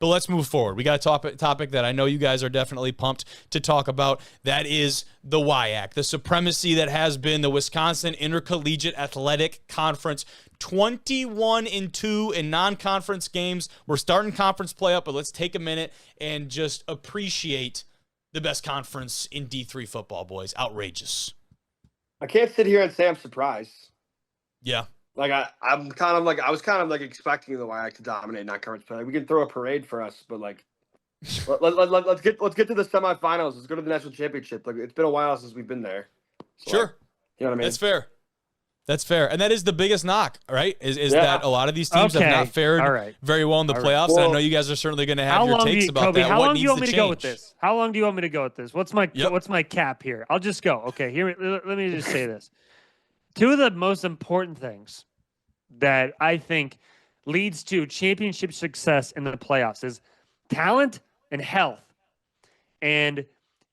But let's move forward. We got a topic that I know you guys are definitely pumped to talk about. That is the WIAC, the supremacy that has been the Wisconsin Intercollegiate Athletic Conference. 21-2 in non-conference games. We're starting conference play up, but let's take a minute and just appreciate the best conference in D3 football, boys. Outrageous. I can't sit here and say I'm surprised. Yeah. Like I was kind of expecting the WIAC to dominate non-conference play. Like, we can throw a parade for us, but like let's get to the semifinals. Let's go to the national championship. Like, it's been a while since we've been there. So, sure. like, you know what I mean? That's fair. And that is the biggest knock, right? Is that a lot of these teams have not fared very well in the playoffs. Well, and I know you guys are certainly going to have your takes about that. How what long do you want needs me to change? go with this? How long do you want me to go with this? What's my cap here? I'll just go. Okay, here. Let me just say this. Two of the most important things that I think leads to championship success in the playoffs is talent and health. And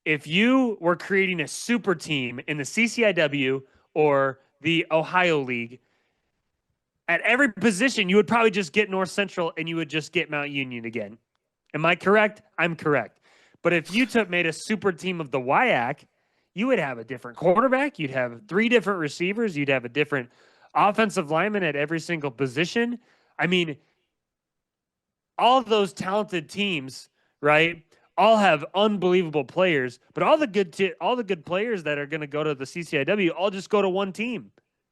if you were creating a super team in the CCIW or the Ohio League, at every position, you would probably just get North Central and you would just get Mount Union again. Am I correct? I'm correct. But if you made a super team of the WIAC, you would have a different quarterback. You'd have 3 different receivers. You'd have a different offensive lineman at every single position. I mean, all of those talented teams, right, all have unbelievable players, but all the good players that are going to go to the CCIW all just go to one team.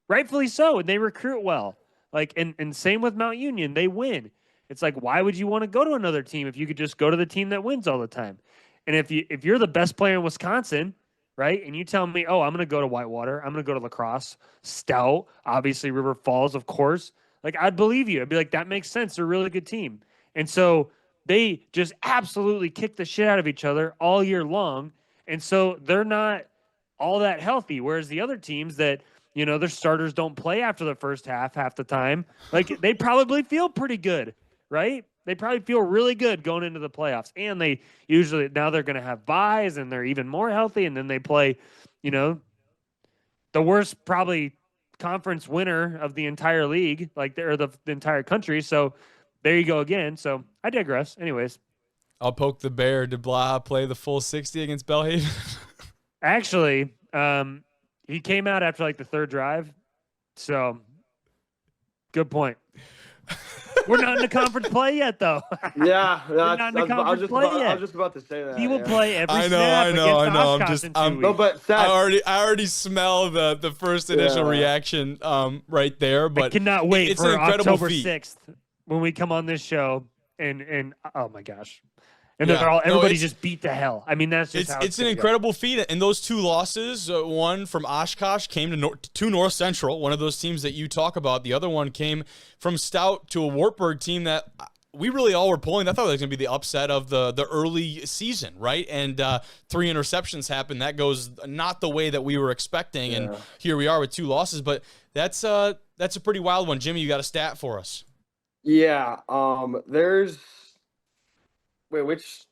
Rightfully so, and they recruit well. Like, and same with Mount Union, they win. It's like, why would you want to go to another team if you could just go to the team that wins all the time? And if you're the best player in Wisconsin, right, and you tell me, oh, I'm going to go to Whitewater, I'm going to go to La Crosse, Stout, obviously River Falls, of course, like, I'd believe you. I'd be like, that makes sense. They're a really good team. And so they just absolutely kick the shit out of each other all year long. And so they're not all that healthy. Whereas the other teams that, you know, their starters don't play after the first half the time, like, they probably feel pretty good, right? They probably feel really good going into the playoffs. And they usually, now they're going to have buys and they're even more healthy. And then they play, you know, the worst probably conference winner of the entire league, like, or the entire country. So there you go again. So I digress. Anyways. I'll poke the bear. Did Blaha play the full 60 against Belhaven? Actually, he came out after like the 3rd drive. So good point. We're not in the conference play yet, though. Yeah, We're not in the conference play yet. I was just about to say that. He will play every I know. I already smell the first initial reaction right there. But I cannot wait it's for an incredible October feat. 6th when we come on this show and oh my gosh. And everybody just beat to hell. I mean, that's just how it's an incredible feat. And those 2 losses, one from Oshkosh came to North Central, one of those teams that you talk about. The other one came from Stout to a Wartburg team that we really all were pulling. I thought it was going to be the upset of the early season, right? And 3 interceptions happened. That goes not the way that we were expecting. Yeah. And here we are with 2 losses. But that's a pretty wild one. Jimmy, you got a stat for us? Yeah. There's. Wait, which?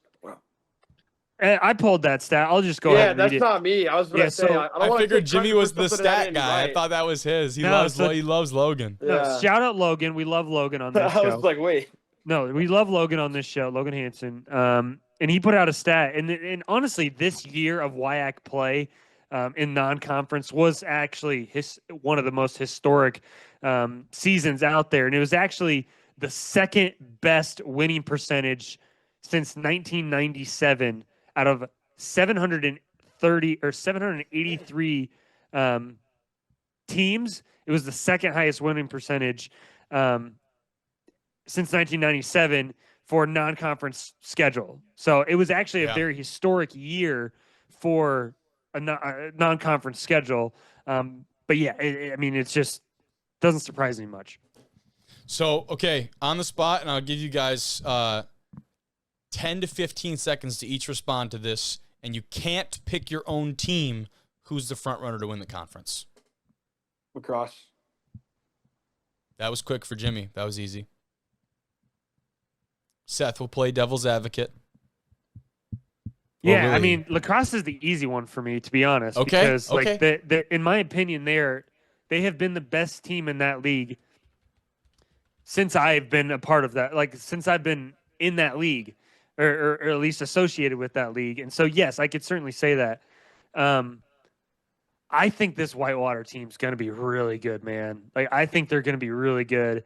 I pulled that stat. I'll just go ahead and read it. Yeah, that's not me. I was going to say. I figured Jimmy was the stat guy. I thought that was his. He loves Logan. No, shout out Logan. We love Logan on this show. I was like, wait. No, we love Logan on this show, Logan Hansen. And he put out a stat. And honestly, this year of WIAC play in non-conference was actually one of the most historic seasons out there. And it was actually the 2nd best winning percentage since 1997 out of 730 or 783 teams. It was the 2nd highest winning percentage since 1997 for non-conference schedule. So it was actually a very historic year for a non-conference schedule. But yeah, I mean, it's just doesn't surprise me much. So, okay, on the spot, and I'll give you guys 10 to 15 seconds to each respond to this, and you can't pick your own team. Who's the front runner to win the conference? Lacrosse. That was quick for Jimmy. That was easy. Seth will play devil's advocate. Yeah, I mean, Lacrosse is the easy one for me, to be honest. Okay. Because, like, in my opinion, they have been the best team in that league since I've been a part of that. Like, since I've been in that league, or at least associated with that league. And so, yes, I could certainly say that. I think this Whitewater team's going to be really good, man. Like, I think they're going to be really good.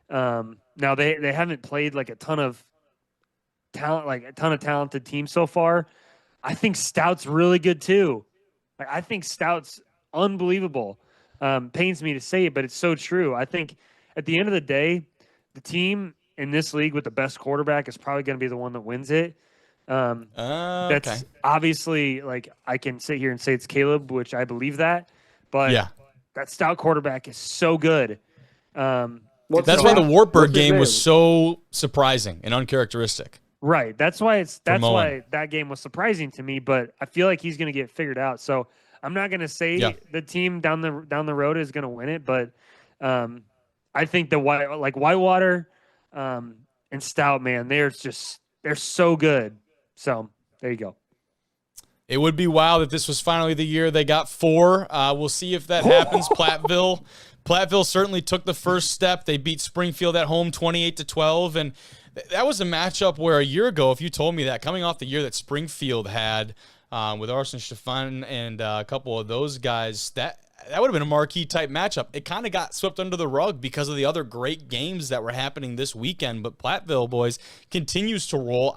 Now they haven't played like a ton of talented teams so far. I think Stout's really good too. Like, I think Stout's unbelievable. Pains me to say it, but it's so true. I think at the end of the day, the team in this league with the best quarterback is probably going to be the one that wins it. That's obviously, like, I can sit here and say it's Caleb, which I believe that, but that Stout quarterback is so good. That's why the Wartburg game was so surprising and uncharacteristic. Right. That's why that game was surprising to me, but I feel like he's going to get figured out. So I'm not going to say the team down the road is going to win it, but I think Whitewater and Stout, man, they're so good. So there you go. It would be wild if this was finally the year they got 4. We'll see if that happens. Platteville certainly took the first step. They beat Springfield at home 28-12, and that was a matchup where a year ago, if you told me that, coming off the year that Springfield had with Arson Stefan and a couple of those guys, that would have been a marquee type matchup. It kind of got swept under the rug because of the other great games that were happening this weekend. But Platteville, boys, continues to roll.